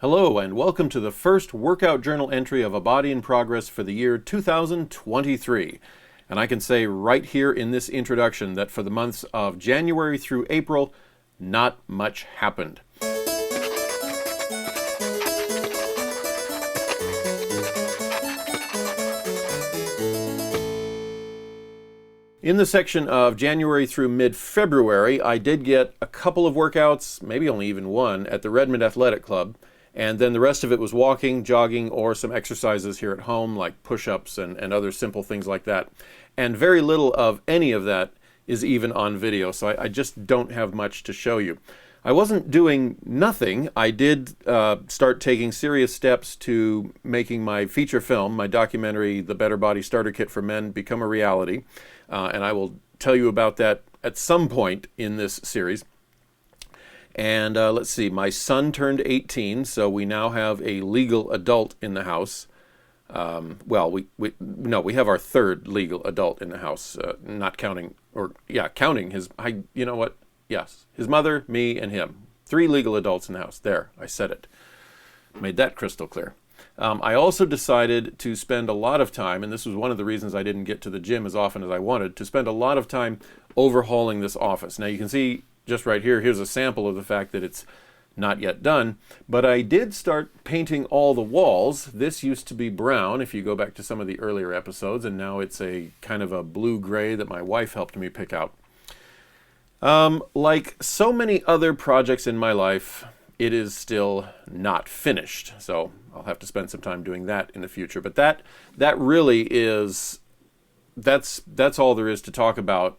Hello and welcome to the first workout journal entry of A Body in Progress for the year 2023. And I can say right here in this introduction that for the months of January through April, not much happened. In the section of January through mid-February, I did get a couple of workouts, maybe only even one, at the Redmond Athletic Club. And then the rest of it was walking, jogging, or some exercises here at home, like push-ups and other simple things like that. And very little of any of that is even on video, so I just don't have much to show you. I wasn't doing nothing. I did start taking serious steps to making my feature film, my documentary, The Better Body Starter Kit for Men, become a reality. And I will tell you about that at some point in this series. And let's see, my son turned 18, so we now have a legal adult in the house. We have our third legal adult in the house, not counting, counting his, his mother, me, and him. 3 legal adults in the house. There, I said it. Made that crystal clear. I also decided to spend a lot of time, and this was one of the reasons I didn't get to the gym as often as I wanted, to spend a lot of time overhauling this office. Now you can see just right here, here's a sample of the fact that it's not yet done, but I did start painting all the walls. This used to be brown, if you go back to some of the earlier episodes, and now it's a kind of a blue-gray that my wife helped me pick out. Like so many other projects in my life, it is still not finished, so I'll have to spend some time doing that in the future. But that really is, that's all there is to talk about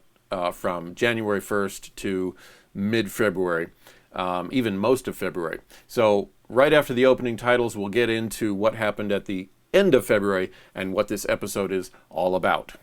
from January 1st to mid-February, even most of February. So right after the opening titles, we'll get into what happened at the end of February and what this episode is all about.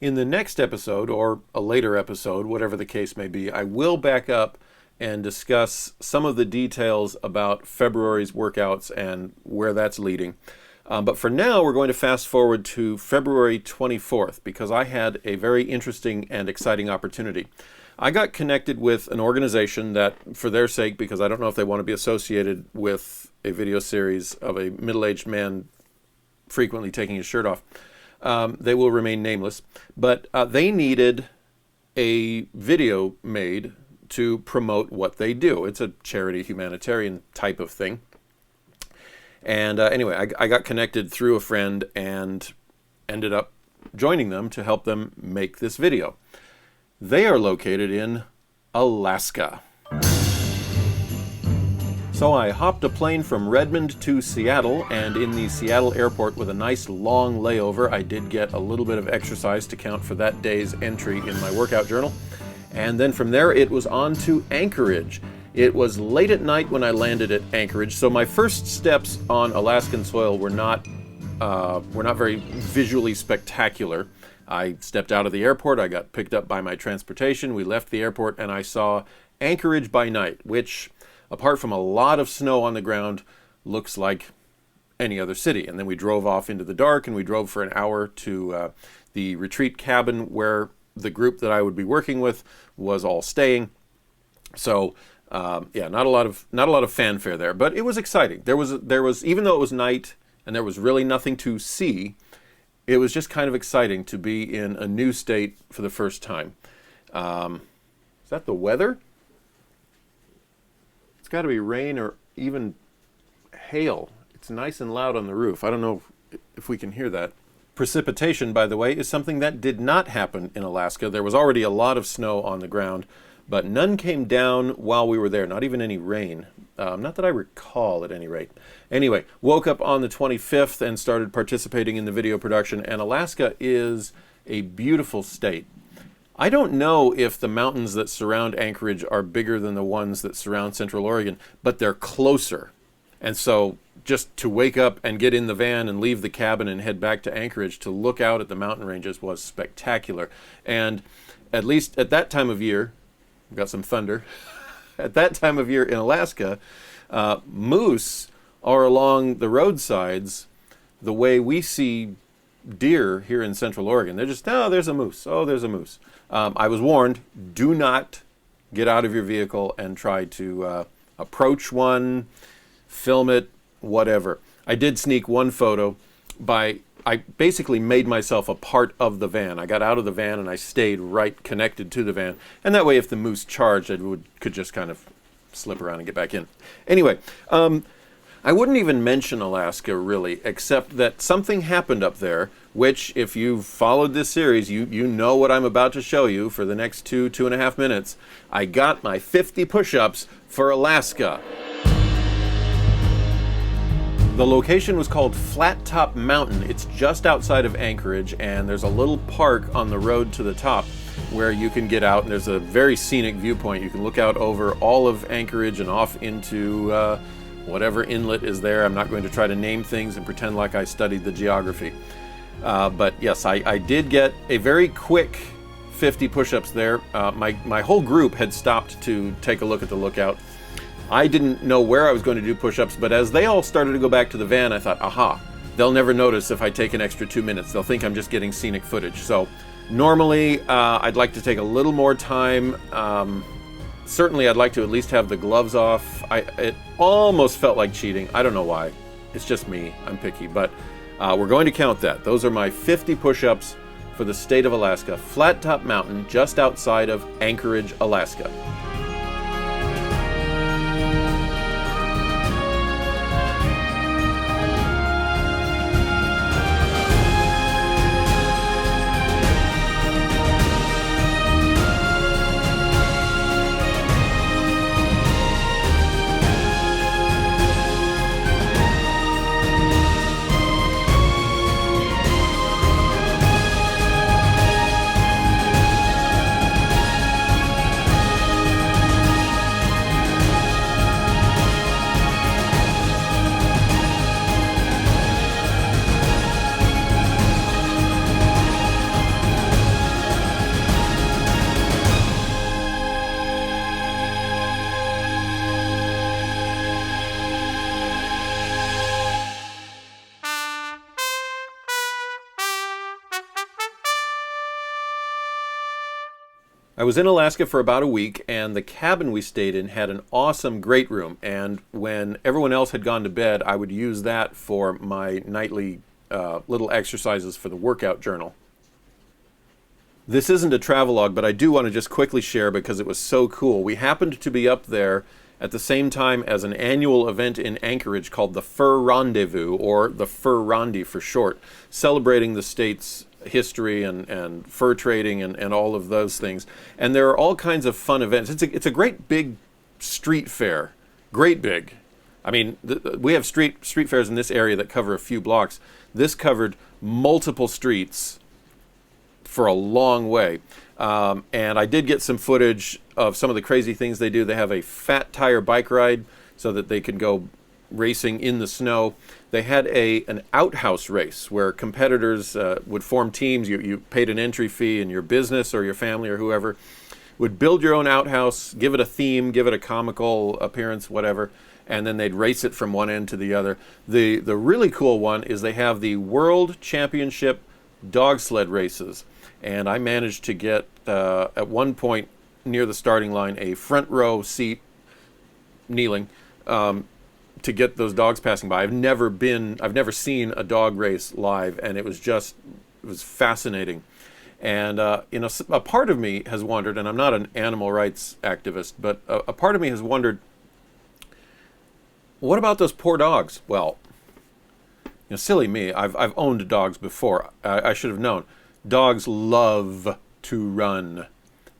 In the next episode, or a later episode, whatever the case may be, I will back up and discuss some of the details about February's workouts and where that's leading. But for now, we're going to fast forward to February 24th because I had a very interesting and exciting opportunity. I got connected with an organization that, for their sake, because I don't know if they want to be associated with a video series of a middle-aged man frequently taking his shirt off, they will remain nameless, but they needed a video made to promote what they do. It's a charity humanitarian type of thing. And anyway, I got connected through a friend and ended up joining them to help them make this video. They are located in Alaska. So I hopped a plane from Redmond to Seattle, and in the Seattle airport with a nice long layover, I did get a little bit of exercise to count for that day's entry in my workout journal. And then from there, it was on to Anchorage. It was late at night when I landed at Anchorage, so my first steps on Alaskan soil were not very visually spectacular. I stepped out of the airport, I got picked up by my transportation, we left the airport, and I saw Anchorage by night, which, apart from a lot of snow on the ground, looks like any other city. And then we drove off into the dark, and we drove for an hour to the retreat cabin where the group that I would be working with was all staying. So not a lot of fanfare there, but it was exciting. There was even though it was night and there was really nothing to see, it was just kind of exciting to be in a new state for the first time. Is that the weather? It's got to be rain or even hail. It's nice and loud on the roof. I don't know if we can hear that. Precipitation, by the way, is something that did not happen in Alaska. There was already a lot of snow on the ground, but none came down while we were there, not even any rain. Not that I recall, at any rate. Anyway, woke up on the 25th and started participating in the video production, and Alaska is a beautiful state. I don't know if the mountains that surround Anchorage are bigger than the ones that surround Central Oregon, but they're closer. And so just to wake up and get in the van and leave the cabin and head back to Anchorage to look out at the mountain ranges was spectacular. And at least at that time of year, we've got some thunder, at that time of year in Alaska, moose are along the roadsides the way we see deer here in Central Oregon. They're just, oh, there's a moose. Oh, there's a moose. I was warned, do not get out of your vehicle and try to approach one, film it, whatever. I did sneak one photo I basically made myself a part of the van. I got out of the van and I stayed right connected to the van. And that way if the moose charged, could just kind of slip around and get back in. Anyway, I wouldn't even mention Alaska really, except that something happened up there, which if you've followed this series, you know what I'm about to show you for the next 2.5 minutes. I got my 50 push-ups for Alaska. The location was called Flat Top Mountain. It's just outside of Anchorage, and there's a little park on the road to the top where you can get out, and there's a very scenic viewpoint. You can look out over all of Anchorage and off into whatever inlet is there. I'm not going to try to name things and pretend like I studied the geography. But yes, I did get a very quick 50 push-ups there. My whole group had stopped to take a look at the lookout. I didn't know where I was going to do push-ups, but as they all started to go back to the van, I thought, aha, they'll never notice if I take an extra 2 minutes. They'll think I'm just getting scenic footage. So normally I'd like to take a little more time. Certainly I'd like to at least have the gloves off. It almost felt like cheating. I don't know why. It's just me. I'm picky. But we're going to count that. Those are my 50 push-ups for the state of Alaska. Flat Top Mountain, just outside of Anchorage, Alaska. I was in Alaska for about a week, and the cabin we stayed in had an awesome great room. And when everyone else had gone to bed, I would use that for my nightly little exercises for the workout journal. This isn't a travelogue, but I do want to just quickly share because it was so cool. We happened to be up there at the same time as an annual event in Anchorage called the Fur Rendezvous, or the Fur Rondi for short, celebrating the state's history and fur trading and all of those things. And there are all kinds of fun events. It's a great big street fair. Great big. I mean, we have street fairs in this area that cover a few blocks. This covered multiple streets for a long way. And I did get some footage of some of the crazy things they do. They have a fat tire bike ride so that they can go racing in the snow. They had an outhouse race where competitors would form teams. You paid an entry fee, and your business or your family or whoever would build your own outhouse, give it a theme, give it a comical appearance, whatever, and then they'd race it from one end to the other. The really cool one is they have the World Championship dog sled races, and I managed to get at one point near the starting line a front row seat, kneeling, to get those dogs passing by. I've never seen a dog race live, and it was fascinating. And a part of me has wondered, and I'm not an animal rights activist, but a part of me has wondered, what about those poor dogs? Well, silly me, I've owned dogs before. I should have known. Dogs love to run.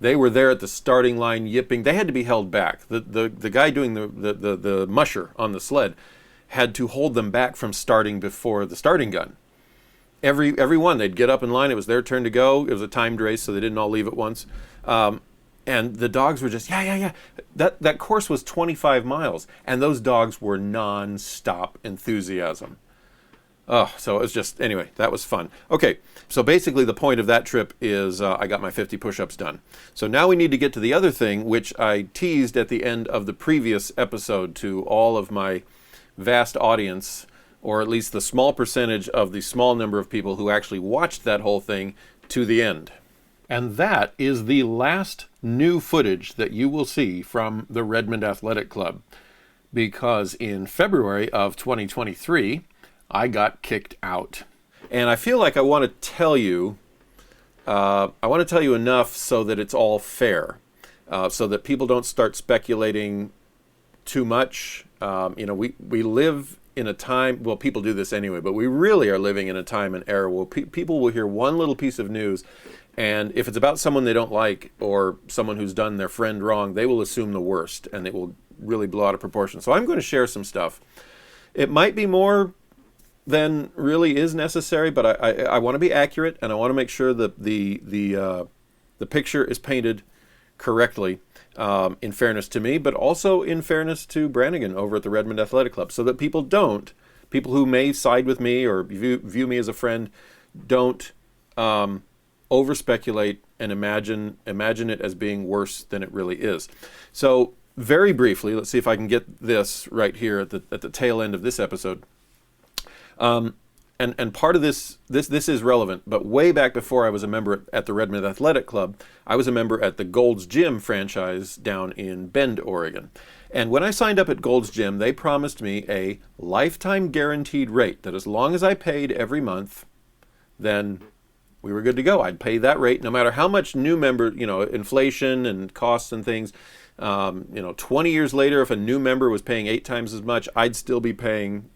They were there at the starting line yipping. They had to be held back. The guy doing the musher on the sled had to hold them back from starting before the starting gun. Every one, they'd get up in line. It was their turn to go. It was a timed race, so they didn't all leave at once. And the dogs were just, yeah. That course was 25 miles, and those dogs were non-stop enthusiasm. Oh, so it was just, anyway, that was fun. Okay, so basically the point of that trip is I got my 50 push-ups done. So now we need to get to the other thing, which I teased at the end of the previous episode to all of my vast audience, or at least the small percentage of the small number of people who actually watched that whole thing to the end. And that is the last new footage that you will see from the Redmond Athletic Club. Because in February of 2023, I got kicked out. And I feel like I want to tell you enough so that it's all fair. So that people don't start speculating too much. We live in a time, well, people do this anyway, but we really are living in a time and era where people will hear one little piece of news, and if it's about someone they don't like or someone who's done their friend wrong, they will assume the worst, and it will really blow out of proportion. So I'm going to share some stuff. It might be more than really is necessary, but I want to be accurate, and I want to make sure that the picture is painted correctly, in fairness to me, but also in fairness to Brannigan over at the Redmond Athletic Club, so that people who may side with me or view me as a friend, don't over-speculate and imagine it as being worse than it really is. So very briefly, let's see if I can get this right here at the tail end of this episode. And part of this is relevant, but way back before I was a member at the Redmond Athletic Club, I was a member at the Gold's Gym franchise down in Bend, Oregon. And when I signed up at Gold's Gym, they promised me a lifetime guaranteed rate, that as long as I paid every month, then we were good to go. I'd pay that rate no matter how much new member, inflation and costs and things. 20 years later, if a new member was paying 8 times as much, I'd still be paying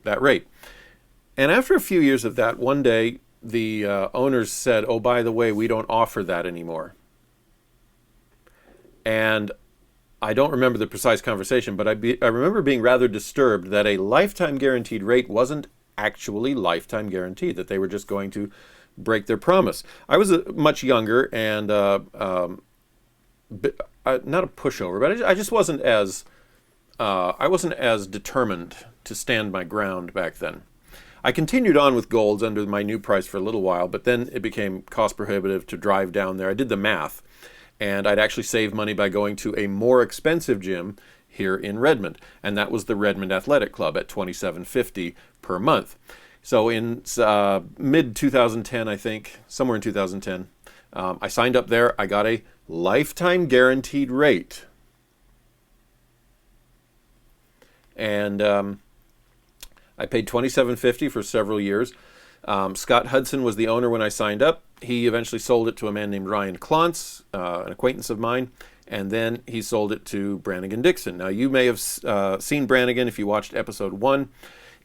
that rate. And after a few years of that, one day the owners said, "Oh, by the way, we don't offer that anymore." And I don't remember the precise conversation, but I remember being rather disturbed that a lifetime guaranteed rate wasn't actually lifetime guaranteed, that they were just going to break their promise. I was much younger and not a pushover, but I just wasn't as determined to stand my ground back then. I continued on with Gold's under my new price for a little while, but then it became cost prohibitive to drive down there. I did the math, and I'd actually save money by going to a more expensive gym here in Redmond, and that was the Redmond Athletic Club at $27.50 per month. So in mid-2010, I think, somewhere in 2010, I signed up there. I got a lifetime guaranteed rate. And I paid $27.50 for several years. Scott Hudson was the owner when I signed up. He eventually sold it to a man named Ryan Klontz, an acquaintance of mine, and then he sold it to Brannigan Dixon. Now, you may have seen Brannigan if you watched episode 1.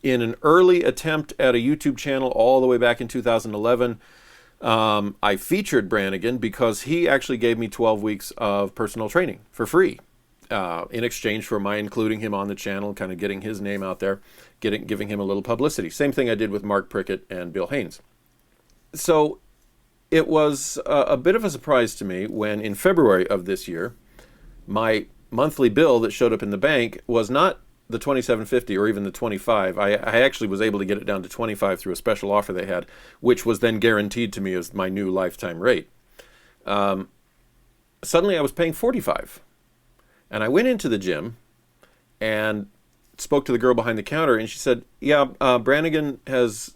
In an early attempt at a YouTube channel all the way back in 2011, I featured Brannigan because he actually gave me 12 weeks of personal training for free. In exchange for my including him on the channel, kind of getting his name out there, giving him a little publicity. Same thing I did with Mark Prickett and Bill Haynes. So it was a bit of a surprise to me when in February of this year, my monthly bill that showed up in the bank was not the $27.50 or even the $25. I actually was able to get it down to $25 through a special offer they had, which was then guaranteed to me as my new lifetime rate. Suddenly I was paying $45. And I went into the gym and spoke to the girl behind the counter, and she said, "Yeah, Brannigan has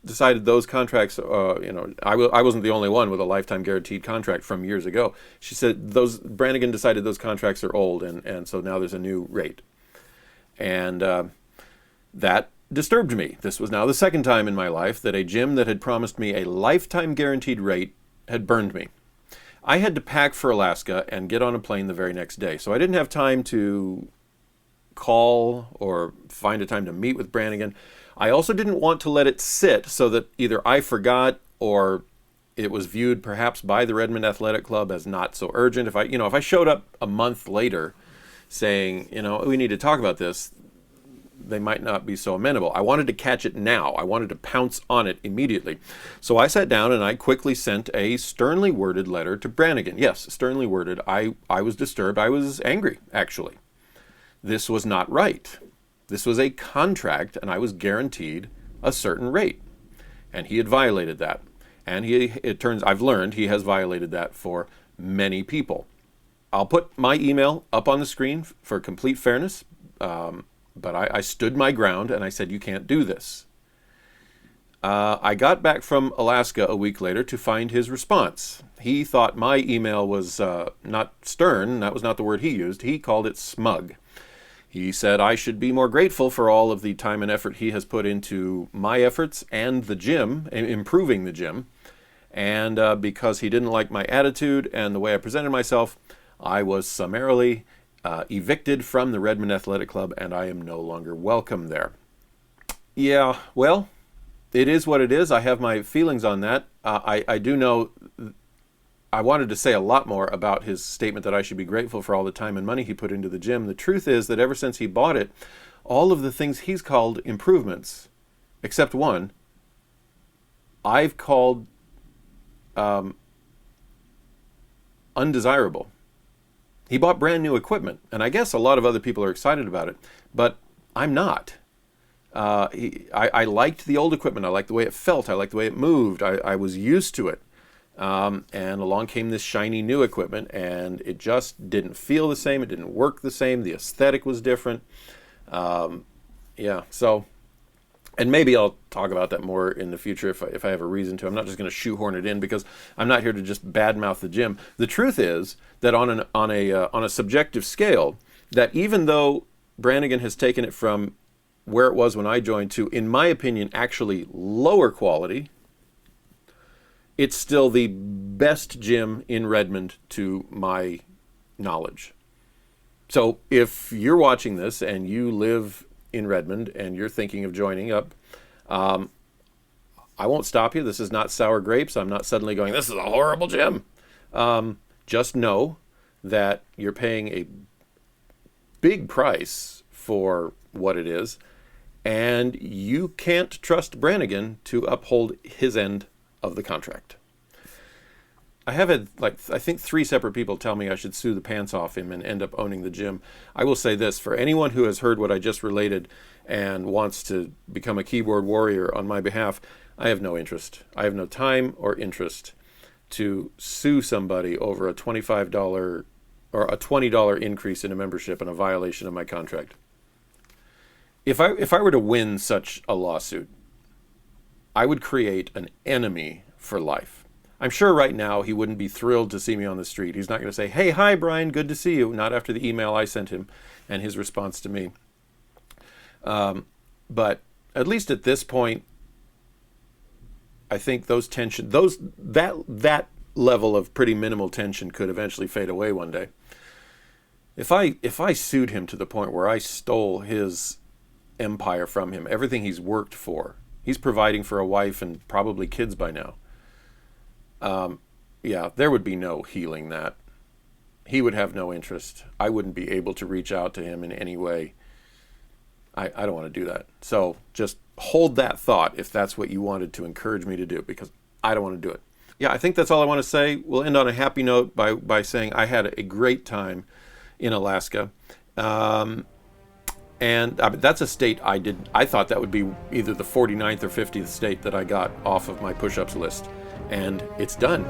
decided those contracts. I wasn't the only one with a lifetime guaranteed contract from years ago." She said Brannigan decided those contracts are old, and so now there's a new rate, and that disturbed me. This was now the second time in my life that a gym that had promised me a lifetime guaranteed rate had burned me. I had to pack for Alaska and get on a plane the very next day. So I didn't have time to call or find a time to meet with Brannigan. I also didn't want to let it sit so that either I forgot or it was viewed perhaps by the Redmond Athletic Club as not so urgent. If I showed up a month later saying, we need to talk about this, they might not be so amenable. I wanted to catch it now. I wanted to pounce on it immediately. So I sat down and I quickly sent a sternly worded letter to Brannigan. Yes, sternly worded. I was disturbed. I was angry, actually. This was not right. This was a contract, and I was guaranteed a certain rate. And he had violated that. And I've learned he has violated that for many people. I'll put my email up on the screen for complete fairness, but I stood my ground and I said, you can't do this. I got back from Alaska a week later to find his response. He thought my email was not stern. That was not the word he used. He called it smug. He said I should be more grateful for all of the time and effort he has put into my efforts and the gym, improving the gym. And because he didn't like my attitude and the way I presented myself, I was summarily evicted from the Redmond Athletic Club, and I am no longer welcome there. Yeah, well, it is what it is. I have my feelings on that. I do know I wanted to say a lot more about his statement that I should be grateful for all the time and money he put into the gym. The truth is that ever since he bought it, all of the things he's called improvements, except one, I've called undesirable. He bought brand new equipment, and I guess a lot of other people are excited about it, but I'm not. I liked the old equipment. I liked the way it felt. I liked the way it moved. I was used to it. And along came this shiny new equipment, and it just didn't feel the same. It didn't work the same. The aesthetic was different. So, and maybe I'll talk about that more in the future if I have a reason to. I'm not just going to shoehorn it in because I'm not here to just badmouth the gym. The truth is that on a subjective scale, that even though Brannigan has taken it from where it was when I joined to, in my opinion, actually lower quality, it's still the best gym in Redmond to my knowledge. So if you're watching this and you live in Redmond and you're thinking of joining up, I won't stop you. This is not sour grapes. I'm not suddenly going, this is a horrible gym. Just know that you're paying a big price for what it is, and you can't trust Brannigan to uphold his end of the contract. I have had, I think 3 separate people tell me I should sue the pants off him and end up owning the gym. I will say this, for anyone who has heard what I just related and wants to become a keyboard warrior on my behalf, I have no interest. I have no time or interest to sue somebody over a $25 or a $20 increase in a membership and a violation of my contract. If I were to win such a lawsuit, I would create an enemy for life. I'm sure right now he wouldn't be thrilled to see me on the street. He's not going to say, hey, hi, Brian, good to see you. Not after the email I sent him and his response to me. But at least at this point, I think that level of pretty minimal tension could eventually fade away one day. If I sued him to the point where I stole his empire from him, everything he's worked for, he's providing for a wife and probably kids by now. There would be no healing that. He would have no interest. I wouldn't be able to reach out to him in any way. I don't want to do that. So just hold that thought if that's what you wanted to encourage me to do, because I don't want to do it. Yeah, I think that's all I want to say. We'll end on a happy note by saying I had a great time in Alaska. And that's a state I thought that would be either the 49th or 50th state that I got off of my push-ups list. And it's done.